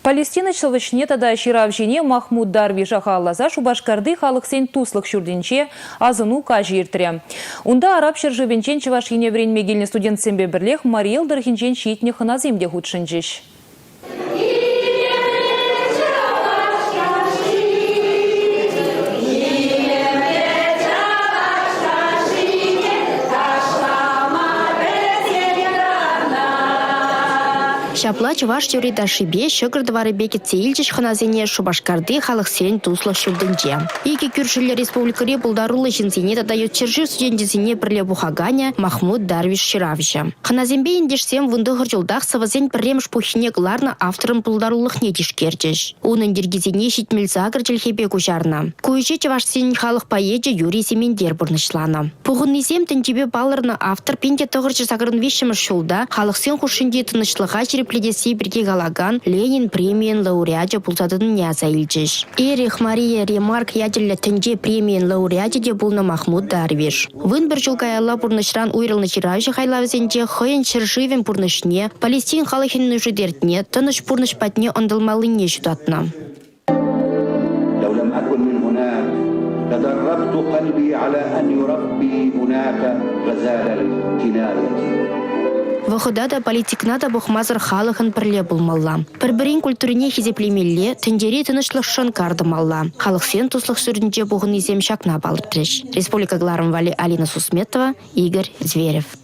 Палестина чылвычне тада ширавжине Махмуд Дарвиш ағалаза Шубашкарды халық сен туслық шүрденче азыну кажы ертірі. Унда араб шыржывенчен чываш еневрен мегеліне студент сенбе бірлех Мариэл дырхинчен шиитне хыназемде худшынчеш. Шапла чуваш тюрида шибе шыгырдывары бекет сейілчіш ханазене Шубашкарды халық сен туслық шүрдінче. Ике күршілі республикаре бұлдарулы жинзене дадает чержи студентізіне бірле бұхаганя Махмуд Дарвиш Ширавжа. Ханазембе ендешсем вұндығыр жылдақ савазен біремш пухине гларна авторым бұлдарулық недишкердеш. Унын дергезене шитмел загыр жылхебе күжарна. Көйже чуваш сен халық поеже Юрий Семендер бұрнышлана. Пұғын несем тінчебе балырны автор пенде тұғырчы сағырын вешімір шулда халық сен хушынде тынышлыға Пледеси бірге галаган Ленин премиен лауреаті бұлтадын яза илчеш. Эрих Мария Ремарк ядерлі тінже премиен лауреаті де бұлны Махмуд Дарвиш. Вын бір жылғайалла бұрнышран уйрылны чиравжы хайлавызенде хойын чыржывен бұрнышне, Палестин халықын нүжідертіне, тыныш бұрныш патне ондылмалыне жүдатна. تدربت قلبي على أن يربي هناك غزال الكناية. Вахудада политикнада бұхмазыр халықын бірле бұлмалла. Бір-бірін культурине хизеплемелле, тіндері тынышлық шынкардымалла. Халық сен туслық сүрдінже бұғын изем шакна балыртреш. Республика Гларым Вали Алина Сусметова, Игорь Зверев.